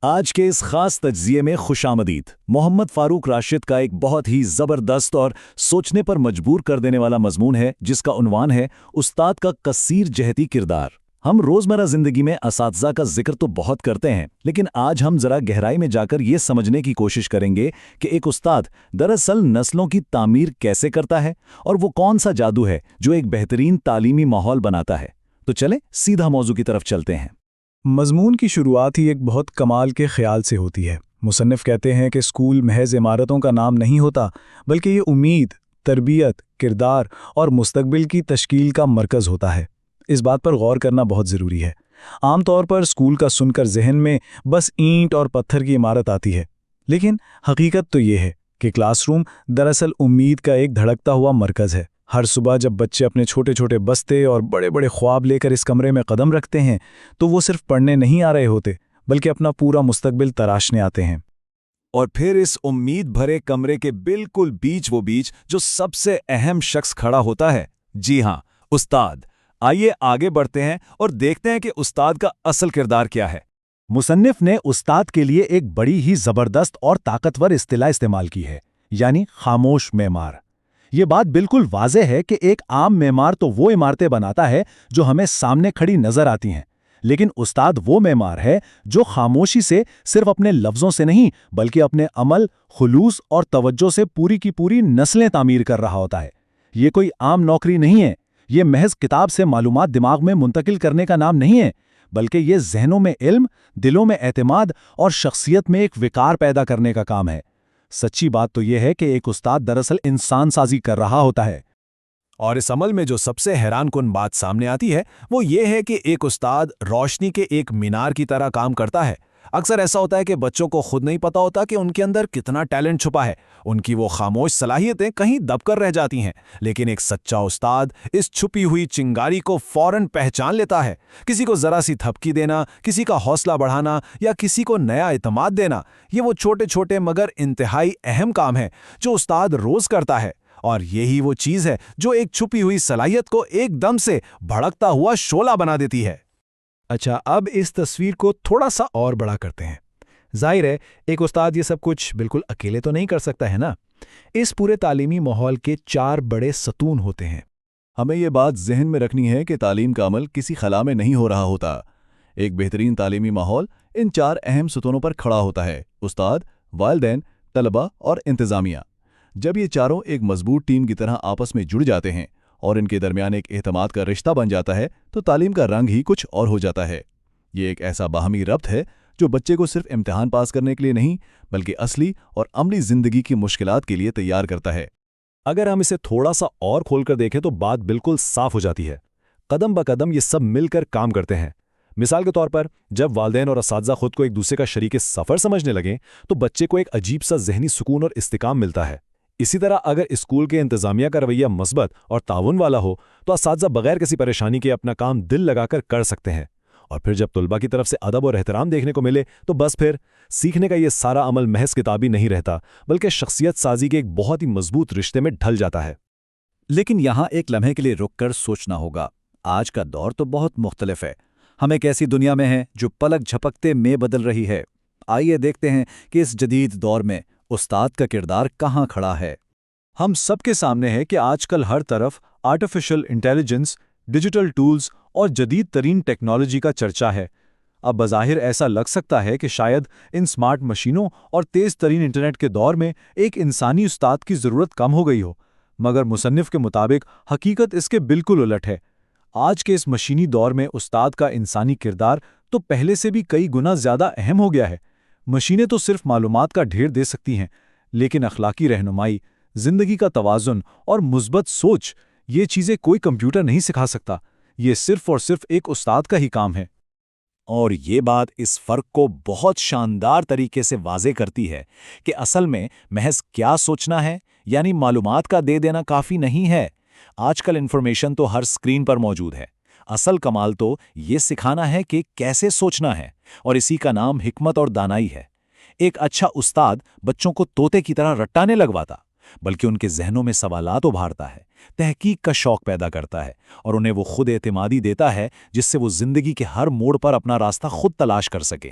آج کے اس خاص تجزیے میں خوش آمدید۔ محمد فاروق راشد کا ایک بہت ہی زبردست اور سوچنے پر مجبور کر دینے والا مضمون ہے جس کا عنوان ہے استاد کا کثیر جہتی کردار۔ ہم روزمرہ زندگی میں اساتذہ کا ذکر تو بہت کرتے ہیں، لیکن آج ہم ذرا گہرائی میں جا کر یہ سمجھنے کی کوشش کریں گے کہ ایک استاد دراصل نسلوں کی تعمیر کیسے کرتا ہے اور وہ کون سا جادو ہے جو ایک بہترین تعلیمی ماحول بناتا ہے۔ تو چلیں سیدھا موضوع کی طرف چلتے ہیں۔ مضمون کی شروعات ہی ایک بہت کمال کے خیال سے ہوتی ہے۔ مصنف کہتے ہیں کہ اسکول محض عمارتوں کا نام نہیں ہوتا، بلکہ یہ امید، تربیت، کردار اور مستقبل کی تشکیل کا مرکز ہوتا ہے۔ اس بات پر غور کرنا بہت ضروری ہے۔ عام طور پر اسکول کا سن کر ذہن میں بس اینٹ اور پتھر کی عمارت آتی ہے، لیکن حقیقت تو یہ ہے کہ کلاس روم دراصل امید کا ایک دھڑکتا ہوا مرکز ہے۔ ہر صبح جب بچے اپنے چھوٹے چھوٹے بستے اور بڑے بڑے خواب لے کر اس کمرے میں قدم رکھتے ہیں تو وہ صرف پڑھنے نہیں آ رہے ہوتے، بلکہ اپنا پورا مستقبل تراشنے آتے ہیں۔ اور پھر اس امید بھرے کمرے کے بالکل بیچ جو سب سے اہم شخص کھڑا ہوتا ہے، جی ہاں، استاد۔ آئیے آگے بڑھتے ہیں اور دیکھتے ہیں کہ استاد کا اصل کردار کیا ہے۔ مصنف نے استاد کے لیے ایک بڑی ہی زبردست اور طاقتور اصطلاح استعمال کی ہے، یعنی خاموش معمار۔ یہ بات بالکل واضح ہے کہ ایک عام معمار تو وہ عمارتیں بناتا ہے جو ہمیں سامنے کھڑی نظر آتی ہیں، لیکن استاد وہ معمار ہے جو خاموشی سے صرف اپنے لفظوں سے نہیں بلکہ اپنے عمل، خلوص اور توجہ سے پوری کی پوری نسلیں تعمیر کر رہا ہوتا ہے۔ یہ کوئی عام نوکری نہیں ہے، یہ محض کتاب سے معلومات دماغ میں منتقل کرنے کا نام نہیں ہے، بلکہ یہ ذہنوں میں علم، دلوں میں اعتماد اور شخصیت میں ایک وقار پیدا کرنے کا کام ہے۔ سچی بات تو یہ ہے کہ ایک استاد دراصل انسان سازی کر رہا ہوتا ہے۔ اور اس عمل میں جو سب سے حیران کن بات سامنے آتی ہے وہ یہ ہے کہ ایک استاد روشنی کے ایک مینار کی طرح کام کرتا ہے۔ اکثر ایسا ہوتا ہے کہ بچوں کو خود نہیں پتا ہوتا کہ ان کے اندر کتنا ٹیلنٹ چھپا ہے، ان کی وہ خاموش صلاحیتیں کہیں دب کر رہ جاتی ہیں، لیکن ایک سچا استاد اس چھپی ہوئی چنگاری کو فوراً پہچان لیتا ہے۔ کسی کو ذرا سی تھپکی دینا، کسی کا حوصلہ بڑھانا یا کسی کو نیا اعتماد دینا، یہ وہ چھوٹے چھوٹے مگر انتہائی اہم کام ہے جو استاد روز کرتا ہے، اور یہی وہ چیز ہے جو ایک چھپی ہوئی صلاحیت کو ایک دم سے بھڑکتا ہوا شعلہ بنا دیتی ہے۔ اچھا، اب اس تصویر کو تھوڑا سا اور بڑا کرتے ہیں۔ ظاہر ہے ایک استاد یہ سب کچھ بالکل اکیلے تو نہیں کر سکتا ہے نا۔ اس پورے تعلیمی ماحول کے 4 بڑے ستون ہوتے ہیں۔ ہمیں یہ بات ذہن میں رکھنی ہے کہ تعلیم کا عمل کسی خلا میں نہیں ہو رہا ہوتا۔ ایک بہترین تعلیمی ماحول ان 4 اہم ستونوں پر کھڑا ہوتا ہے: استاد، والدین، طلباء اور انتظامیہ۔ جب یہ چاروں ایک مضبوط ٹیم کی طرح آپس میں جڑ جاتے ہیں اور ان کے درمیان ایک اعتماد کا رشتہ بن جاتا ہے تو تعلیم کا رنگ ہی کچھ اور ہو جاتا ہے۔ یہ ایک ایسا باہمی ربط ہے جو بچے کو صرف امتحان پاس کرنے کے لیے نہیں بلکہ اصلی اور عملی زندگی کی مشکلات کے لیے تیار کرتا ہے۔ اگر ہم اسے تھوڑا سا اور کھول کر دیکھیں تو بات بالکل صاف ہو جاتی ہے۔ قدم بقدم یہ سب مل کر کام کرتے ہیں۔ مثال کے طور پر جب والدین اور اساتذہ خود کو ایک دوسرے کا شریک سفر سمجھنے لگیں تو بچے کو ایک عجیب سا ذہنی سکون اور استحکام ملتا ہے۔ اسی طرح اگر اسکول کے انتظامیہ کا رویہ مثبت اور تعاون والا ہو تو اساتذہ بغیر کسی پریشانی کے اپنا کام دل لگا کر سکتے ہیں، اور پھر جب طلباء کی طرف سے ادب اور احترام دیکھنے کو ملے تو بس پھر سیکھنے کا یہ سارا عمل محض کتابی نہیں رہتا بلکہ شخصیت سازی کے ایک بہت ہی مضبوط رشتے میں ڈھل جاتا ہے۔ لیکن یہاں ایک لمحے کے لیے رک کر سوچنا ہوگا۔ آج کا دور تو بہت مختلف ہے۔ ہم ایک ایسی دنیا میں ہیں جو پلک جھپکتے میں بدل رہی ہے۔ آئیے دیکھتے ہیں کہ اس جدید دور میں استاد کا کردار کہاں کھڑا ہے۔ ہم سب کے سامنے ہے کہ آج کل ہر طرف آرٹیفیشل انٹیلیجنس، ڈیجیٹل ٹولز اور جدید ترین ٹیکنالوجی کا چرچا ہے۔ اب بظاہر ایسا لگ سکتا ہے کہ شاید ان سمارٹ مشینوں اور تیز ترین انٹرنیٹ کے دور میں ایک انسانی استاد کی ضرورت کم ہو گئی ہو، مگر مصنف کے مطابق حقیقت اس کے بالکل الٹ ہے۔ آج کے اس مشینی دور میں استاد کا انسانی کردار تو پہلے سے بھی کئی گنا زیادہ اہم ہو گیا ہے۔ مشینیں تو صرف معلومات کا ڈھیر دے سکتی ہیں، لیکن اخلاقی رہنمائی، زندگی کا توازن اور مثبت سوچ، یہ چیزیں کوئی کمپیوٹر نہیں سکھا سکتا۔ یہ صرف اور صرف ایک استاد کا ہی کام ہے۔ اور یہ بات اس فرق کو بہت شاندار طریقے سے واضح کرتی ہے کہ اصل میں محض کیا سوچنا ہے، یعنی معلومات کا دے دینا کافی نہیں ہے۔ آج کل انفارمیشن تو ہر سکرین پر موجود ہے۔ اصل کمال تو یہ سکھانا ہے کہ کیسے سوچنا ہے، اور اسی کا نام حکمت اور دانائی ہے۔ ایک اچھا استاد بچوں کو طوطے کی طرح رٹانے لگواتا، بلکہ ان کے ذہنوں میں سوالات ابھارتا ہے، تحقیق کا شوق پیدا کرتا ہے، اور انہیں وہ خود اعتمادی دیتا ہے جس سے وہ زندگی کے ہر موڑ پر اپنا راستہ خود تلاش کر سکیں۔